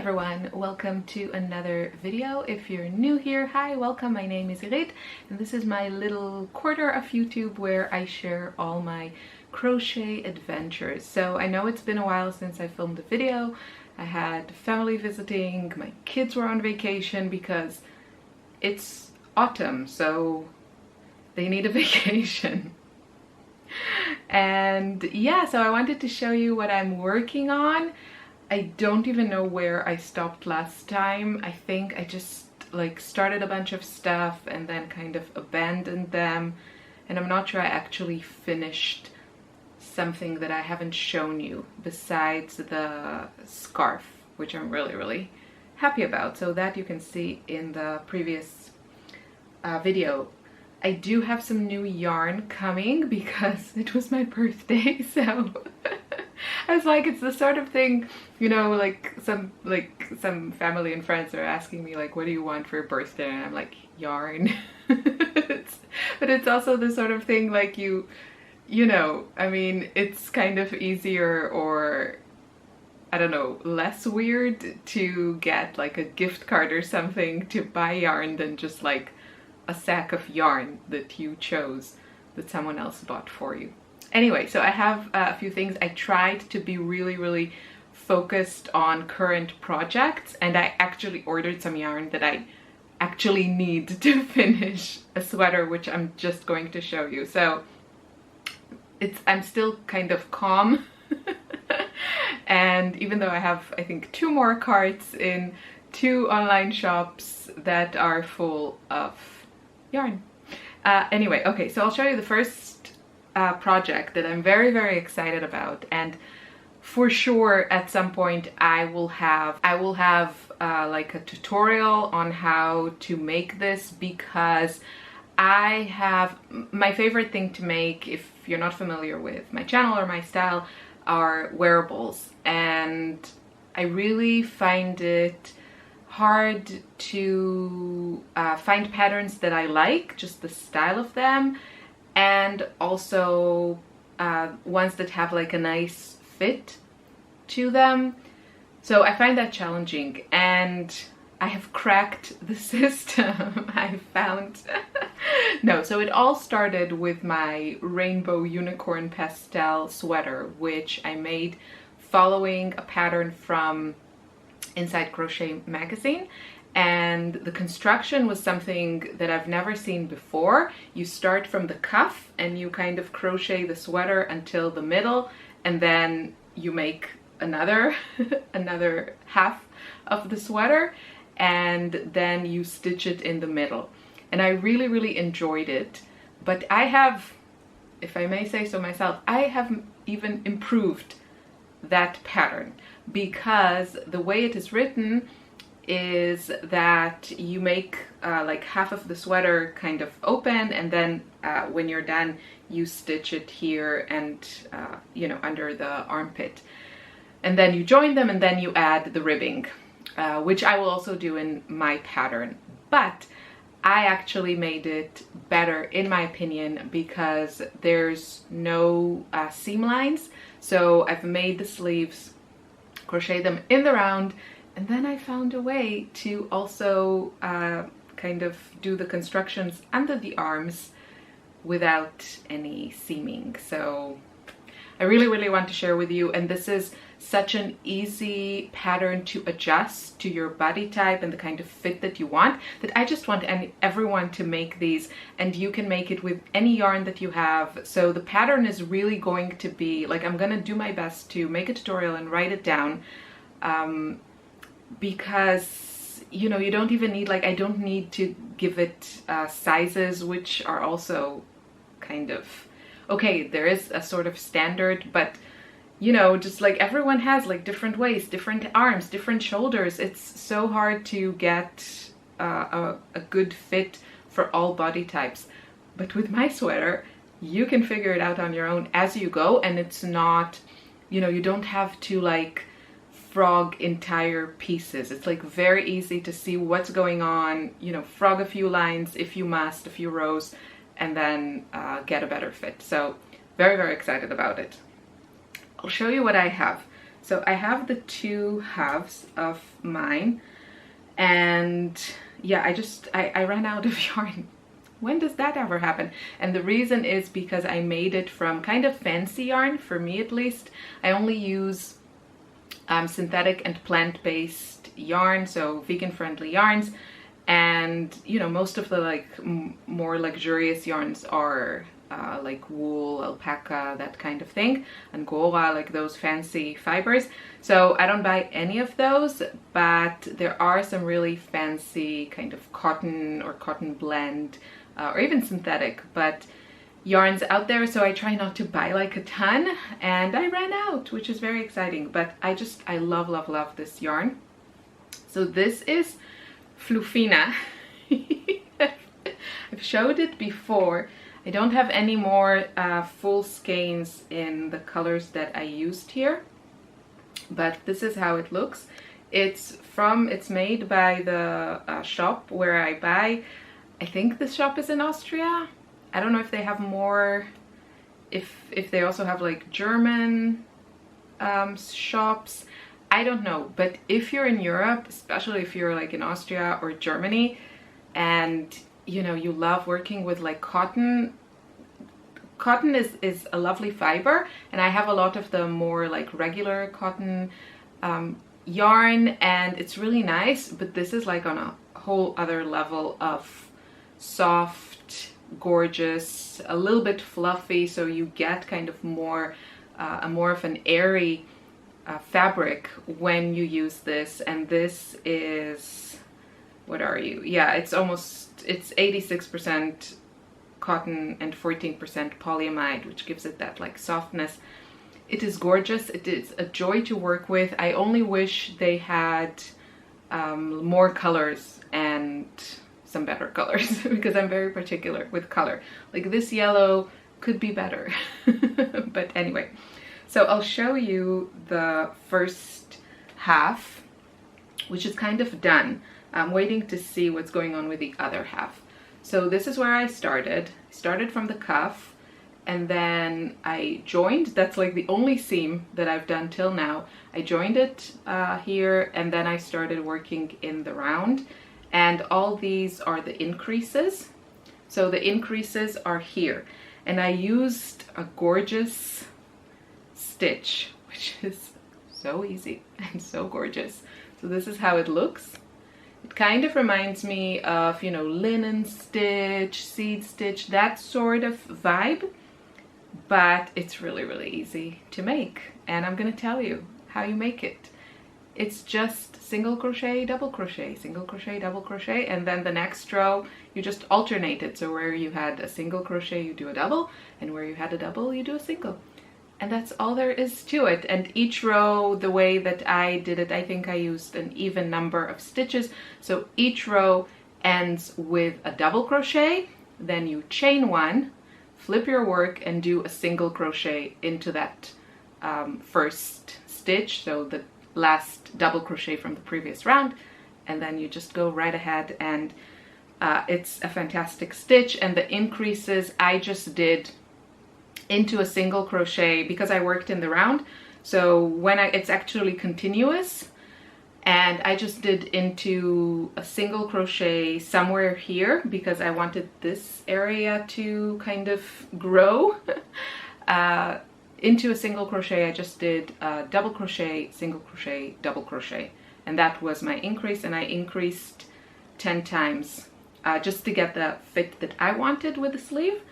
everyone, welcome to another video. If you're new here, hi, welcome. My name is Irit and this is my little corner of YouTube where I share all my crochet adventures. So I know it's been a while since I filmed a video. I had family visiting, my kids were on vacation because it's autumn, so they need a vacation. And yeah, so I wanted to show you what I'm working on. I don't even know where I stopped last time. I think I just like started a bunch of stuff and then kind of abandoned them, and I'm not sure I actually finished something that I haven't shown you besides the scarf, which I'm really happy about. So that you can see in the previous video. I do have some new yarn coming because it was my birthday, so I was like, it's the sort of thing, you know, like some family and friends are asking me like, what do you want for your birthday? And I'm like, yarn. But it's also the sort of thing like you know, I mean, it's kind of easier, or I don't know, less weird to get like a gift card or something to buy yarn than just like a sack of yarn that you chose, that someone else bought for you. Anyway, so I have a few things. I tried to be really focused on current projects, and I actually ordered some yarn that I actually need to finish a sweater, which I'm just going to show you. So I'm still kind of calm. And even though I have, I think, 2 more carts in 2 online shops that are full of yarn. Anyway, okay, so I'll show you the first project that I'm very excited about, and for sure at some point I will have like a tutorial on how to make this, because I have my favorite thing to make, if you're not familiar with my channel or my style, are wearables, and I really find it hard to find patterns that I like, just the style of them, and also ones that have like a nice fit to them. So I find that challenging, and I have cracked the system. I found no, so it all started with my rainbow unicorn pastel sweater, which I made following a pattern from Inside Crochet magazine, and the construction was something that I've never seen before. You start from the cuff and you kind of crochet the sweater until the middle, and then you make another another half of the sweater, and then you stitch it in the middle. And I really enjoyed it, but I have, if I may say so myself, I have even improved that pattern, because the way it is written is that you make like half of the sweater kind of open, and then when you're done you stitch it here and you know, under the armpit, and then you join them, and then you add the ribbing, which I will also do in my pattern. But I actually made it better in my opinion because there's no seam lines. So I've made the sleeves, crochet them in the round, and then I found a way to also kind of do the constructions under the arms without any seaming. So I really want to share with you, and this is such an easy pattern to adjust to your body type and the kind of fit that you want, that I just want everyone to make these, and you can make it with any yarn that you have. So the pattern is really going to be like, I'm gonna do my best to make a tutorial and write it down, because you know, you don't even need, like, I don't need to give it sizes, which are also kind of okay. There is a sort of standard, but you know, just like everyone has like different waists, different arms, different shoulders. It's so hard to get a good fit for all body types. But with my sweater, you can figure it out on your own as you go, and it's not, you know, you don't have to like frog entire pieces. It's like very easy to see what's going on, you know, frog a few lines if you must, a few rows, and then get a better fit. So very excited about it. I'll show you what I have. So I have the two halves of mine, and yeah, I ran out of yarn. When does that ever happen? And the reason is because I made it from kind of fancy yarn, for me at least. I only use synthetic and plant-based yarn, so vegan-friendly yarns. And you know, most of the like more luxurious yarns are like wool, alpaca, that kind of thing, Angora, like those fancy fibers. So I don't buy any of those, but there are some really fancy kind of cotton or cotton blend or even synthetic, but yarns out there. So I try not to buy like a ton, and I ran out, which is very exciting. But I love, love, love this yarn. So this is Flufina. I've showed it before. I don't have any more full skeins in the colors that I used here, but this is how it looks. It's made by the shop where I buy. I think this shop is in Austria. I don't know if they have more, if they also have like German shops. I don't know, but if you're in Europe, especially if you're like in Austria or Germany, and you know, you love working with like cotton is a lovely fiber, and I have a lot of the more like regular cotton yarn, and it's really nice, but this is like on a whole other level of soft, gorgeous, a little bit fluffy, so you get kind of more of an airy fabric when you use this. And this is, what are you? Yeah, it's 86% cotton and 14% polyamide, which gives it that like softness. It is gorgeous. It is a joy to work with. I only wish they had more colors and some better colors because I'm very particular with color. Like this yellow could be better. But anyway, so I'll show you the first half, which is kind of done. I'm waiting to see what's going on with the other half. So this is where I started. I started from the cuff, and then I joined. That's like the only seam that I've done till now. I joined it here, and then I started working in the round. And all these are the increases. So the increases are here. And I used a gorgeous stitch, which is so easy and so gorgeous. So this is how it looks. It kind of reminds me of, you know, linen stitch, seed stitch, that sort of vibe. But it's really, really easy to make. And I'm going to tell you how you make it. It's just single crochet, double crochet, single crochet, double crochet, and then the next row you just alternate it. So where you had a single crochet, you do a double, and where you had a double, you do a single. And that's all there is to it. And each row, the way that I did it, I think I used an even number of stitches. So each row ends with a double crochet, then you chain one, flip your work, and do a single crochet into that first stitch, so the last double crochet from the previous round, and then you just go right ahead, and it's a fantastic stitch. And the increases I just did into a single crochet because I worked in the round, so when it's actually continuous, and I just did into a single crochet somewhere here because I wanted this area to kind of grow. Into a single crochet I just did double crochet, single crochet, double crochet, and that was my increase. And I increased 10 times just to get the fit that I wanted with the sleeve.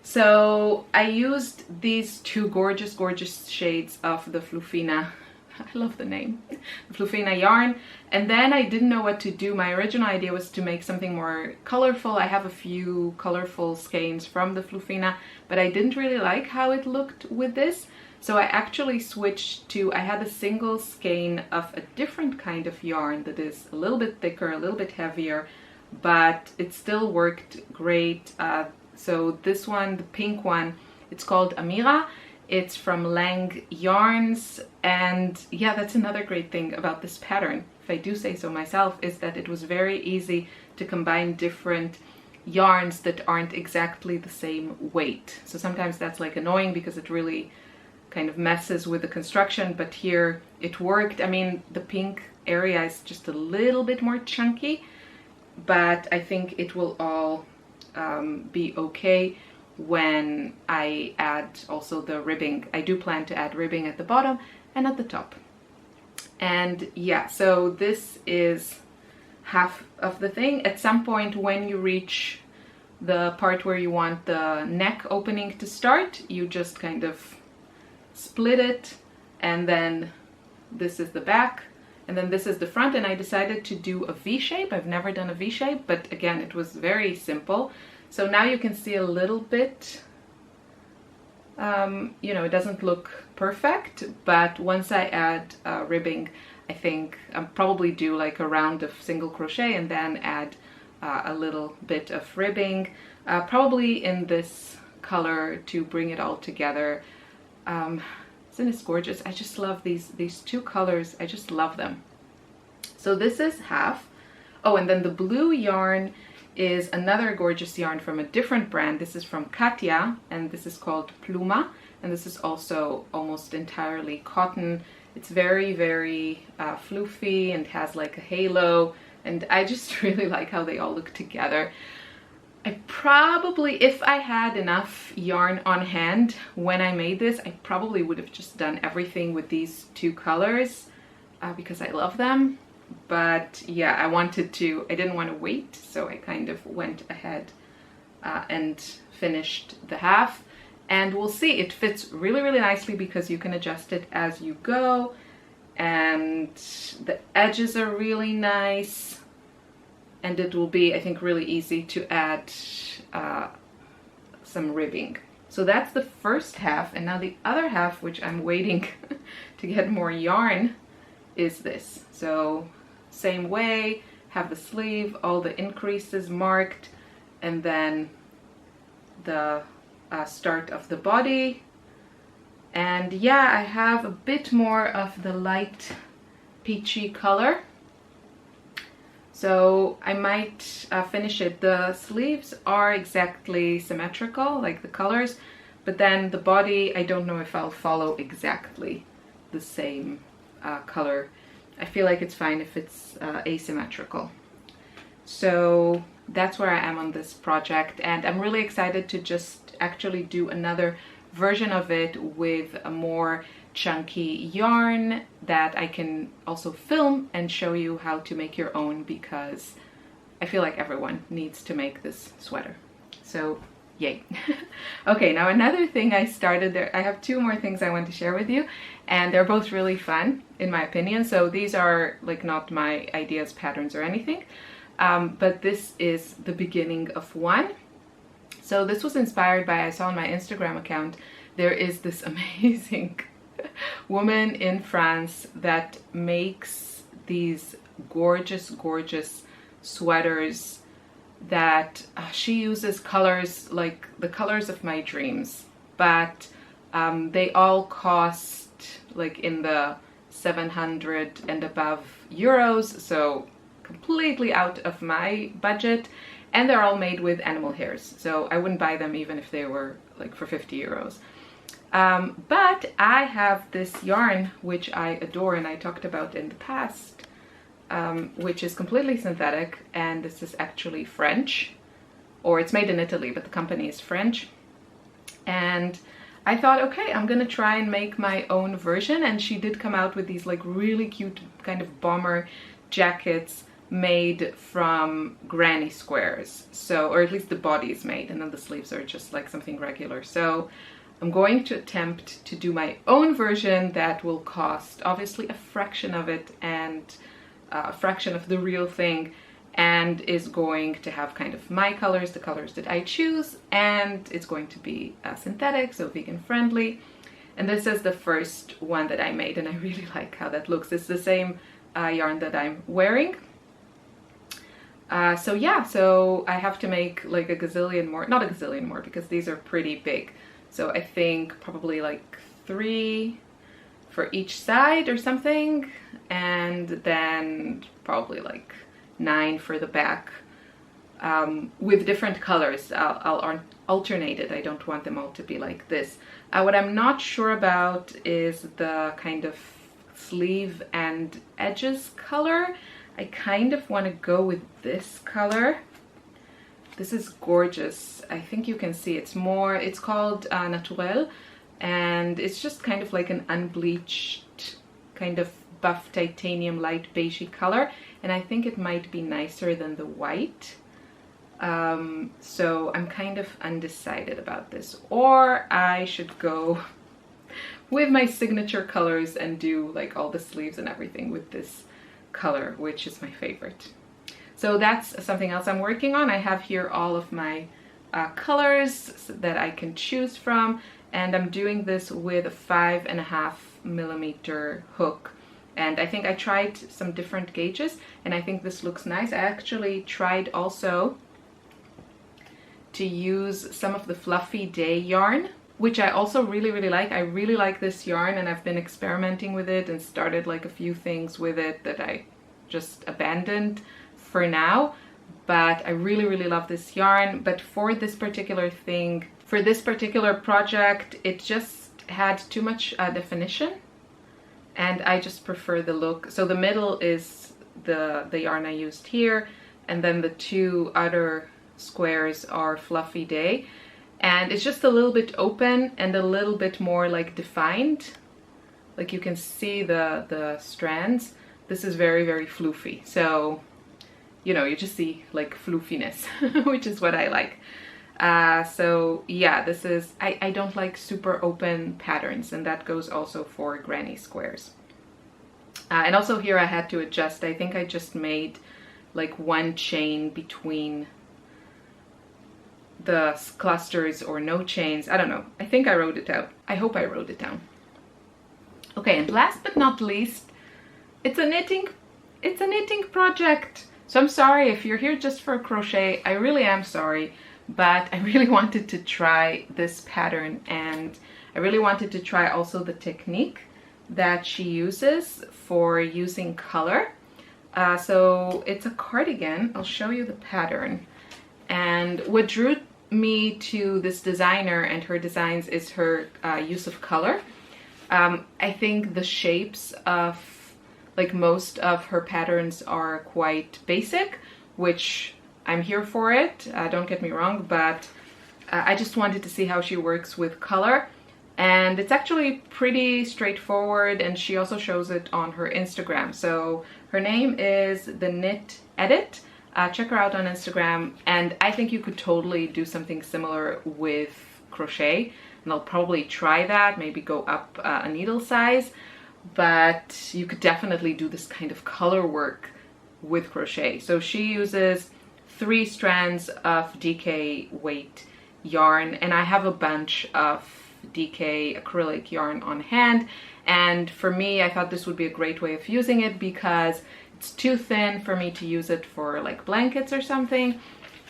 So I used these two gorgeous, gorgeous shades of the Flufina. I love the name, the Flufina yarn. And then I didn't know what to do. My original idea was to make something more colorful. I have a few colorful skeins from the Flufina, but I didn't really like how it looked with this. So I actually switched to, I had a single skein of a different kind of yarn that is a little bit thicker, a little bit heavier, but it still worked great. So this one, the pink one, it's called Amour. It's from Lang Yarns, and yeah, that's another great thing about this pattern, if I do say so myself, is that it was very easy to combine different yarns that aren't exactly the same weight. So sometimes that's like annoying because it really kind of messes with the construction, but here it worked. I mean, the pink area is just a little bit more chunky, but I think it will all be okay when I add also the ribbing. I do plan to add ribbing at the bottom and at the top. And yeah, so this is half of the thing. At some point when you reach the part where you want the neck opening to start, you just kind of split it, and then this is the back, and then this is the front. And I decided to do a V shape. I've never done a V shape, but again, it was very simple. So now you can see a little bit, you know, it doesn't look perfect, but once I add ribbing, I think I'll probably do like a round of single crochet and then add a little bit of ribbing, probably in this color to bring it all together. Isn't this gorgeous? I just love these two colors. I just love them. So this is half. Oh, and then the blue yarn is another gorgeous yarn from a different brand. This is from Katja, and this is called Pluma, and this is also almost entirely cotton. It's very, very floofy and has like a halo, and I just really like how they all look together. I probably, if I had enough yarn on hand when I made this, I probably would have just done everything with these two colors because I love them. But yeah, I didn't want to wait, so I kind of went ahead and finished the half. And we'll see, it fits really, really nicely because you can adjust it as you go. And the edges are really nice. And it will be, I think, really easy to add some ribbing. So that's the first half. And now the other half, which I'm waiting to get more yarn, is this. So same way, have the sleeve, all the increases marked, and then the start of the body. And yeah, I have a bit more of the light peachy color, so I might finish it. The sleeves are exactly symmetrical, like the colors, but then the body, I don't know if I'll follow exactly the same color. I feel like it's fine if it's asymmetrical. So that's where I am on this project, and I'm really excited to just actually do another version of it with a more chunky yarn that I can also film and show you how to make your own, because I feel like everyone needs to make this sweater. So yay. Okay, now another thing I started there, I have two more things I want to share with you, and they're both really fun in my opinion. So these are like not my ideas, patterns or anything, but this is the beginning of one. So this was inspired by, I saw on my Instagram account, there is this amazing woman in France that makes these gorgeous, gorgeous sweaters that she uses colors like the colors of my dreams, but they all cost like in the 700 and above euros, so completely out of my budget. And they're all made with animal hairs, so I wouldn't buy them even if they were like for 50 euros. But I have this yarn which I adore and I talked about in the past, which is completely synthetic, and this is actually French, or it's made in Italy, but the company is French. And I thought, okay, I'm gonna try and make my own version, and she did come out with these like really cute kind of bomber jackets made from granny squares, so, or at least the body is made, and then the sleeves are just like something regular. So I'm going to attempt to do my own version that will cost obviously a fraction of it and a fraction of the real thing, and is going to have kind of my colors, the colors that I choose, and it's going to be synthetic, so vegan friendly. And this is the first one that I made, and I really like how that looks. It's the same yarn that I'm wearing. So yeah, so I have to make like a gazillion more, not a gazillion more because these are pretty big. So I think probably like 3 for each side or something, and then probably like 9 for the back. with different colors. I'll alternate it. I don't want them all to be like this. What I'm not sure about is the kind of sleeve and edges color. I kind of want to go with this color. This is gorgeous. I think you can see it's called Naturel, and it's just kind of like an unbleached kind of buff titanium light beigey color, and I think it might be nicer than the white. So I'm kind of undecided about this, or I should go with my signature colors and do like all the sleeves and everything with this color, which is my favorite. So that's something else I'm working on. I have here all of my colors that I can choose from, and I'm doing this with a 5.5mm hook. And I think I tried some different gauges, and I think this looks nice. I actually tried also to use some of the Fluffy Day yarn, which I also really like. I really like this yarn, and I've been experimenting with it and started like a few things with it that I just abandoned for now, but I really love this yarn. But for this particular thing, for this particular project, it just had too much definition, and I just prefer the look. So the middle is the yarn I used here, and then the two other squares are Fluffy Day, and it's just a little bit open and a little bit more like defined. Like you can see the strands. This is very floofy, so you know, you just see like floofiness, which is what I like. So yeah, this is, I don't like super open patterns, and that goes also for granny squares. And also here I had to adjust. I think I just made like one chain between the clusters, or no chains. I don't know. I think I wrote it out. I hope I wrote it down. Okay, and last but not least, it's a knitting project. So I'm sorry if you're here just for a crochet. I really am sorry, but I really wanted to try this pattern, and I really wanted to try also the technique that she uses for using color. So it's a cardigan. I'll show you the pattern. And what drew me to this designer and her designs is her use of color. I think the shapes of like most of her patterns are quite basic, which I'm here for it, don't get me wrong, but I just wanted to see how she works with color. And it's actually pretty straightforward, and she also shows it on her Instagram. So her name is The Knit Edit. Check her out on Instagram, and I think you could totally do something similar with crochet, and I'll probably try that, maybe go up a needle size. But you could definitely do this kind of color work with crochet. So she uses 3 strands of DK weight yarn, and I have a bunch of DK acrylic yarn on hand, and for me I thought this would be a great way of using it because it's too thin for me to use it for like blankets or something,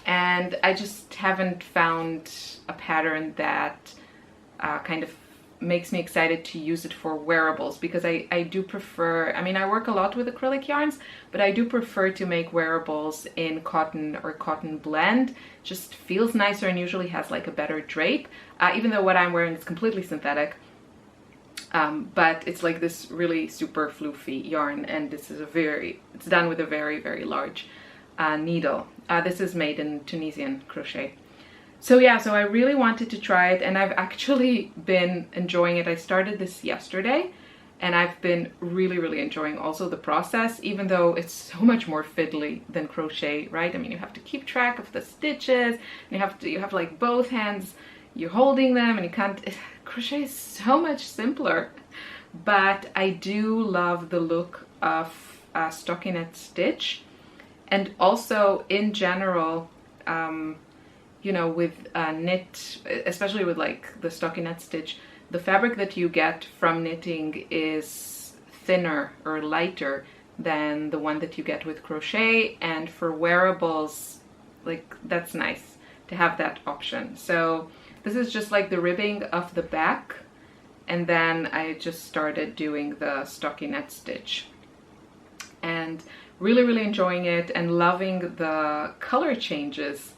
and I just haven't found a pattern that kind of makes me excited to use it for wearables, because I do prefer, I mean, I work a lot with acrylic yarns, but I do prefer to make wearables in cotton or cotton blend. Just feels nicer and usually has like a better drape, even though what I'm wearing is completely synthetic. But it's like this really super floofy yarn, and this is it's done with a very large needle. This is made in Tunisian crochet. So yeah, so I really wanted to try it, and I've actually been enjoying it. I started this yesterday, and I've been really enjoying also the process, even though it's so much more fiddly than crochet, right? I mean, you have to keep track of the stitches, and you have like both hands, you're holding them, and you can't, crochet is so much simpler. But I do love the look of stockinette stitch, and also in general, you know, with knit, especially with like the stockinette stitch, the fabric that you get from knitting is thinner or lighter than the one that you get with crochet, and for wearables, like, that's nice to have that option. So this is just like the ribbing of the back, and then I just started doing the stockinette stitch. and really enjoying it and loving the color changes.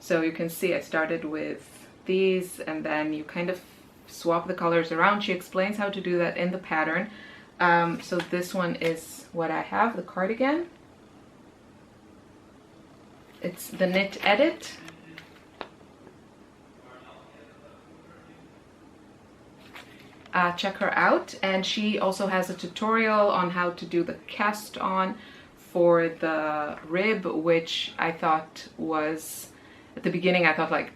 So you can see I started with these, and then you kind of swap the colors around. She explains how to do that in the pattern. So this one is what I have, the cardigan. It's the Knit Edit. Check her out, and she also has a tutorial on how to do the cast on for the rib, which I thought was, at the beginning I thought like,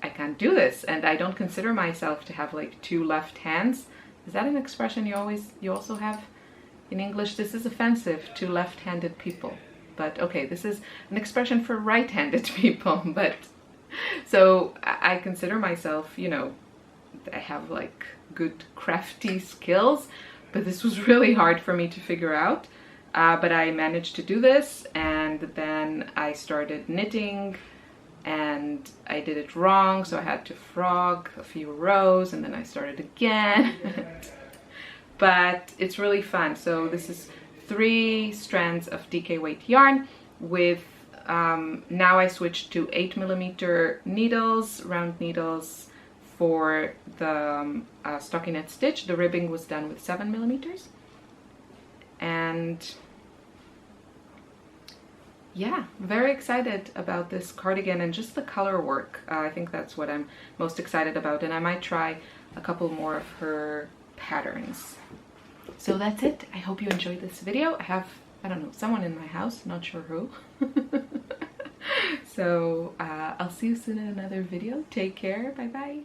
I can't do this, and I don't consider myself to have like two left hands. Is that an expression you also have in English? This is offensive to left-handed people, but okay, this is an expression for right-handed people. But so I consider myself, you know, I have like good crafty skills, but this was really hard for me to figure out. But I managed to do this, and then I started knitting, and I did it wrong, so I had to frog a few rows, and then I started again. But it's really fun. So this is 3 strands of DK weight yarn with now I switched to 8mm needles, round needles, for the stockinette stitch. The ribbing was done with 7mm. And yeah, very excited about this cardigan and just the color work. I think that's what I'm most excited about, and I might try a couple more of her patterns. So that's it. I hope you enjoyed this video. I have, I don't know, someone in my house, not sure who. So I'll see you soon in another video. Take care. Bye bye.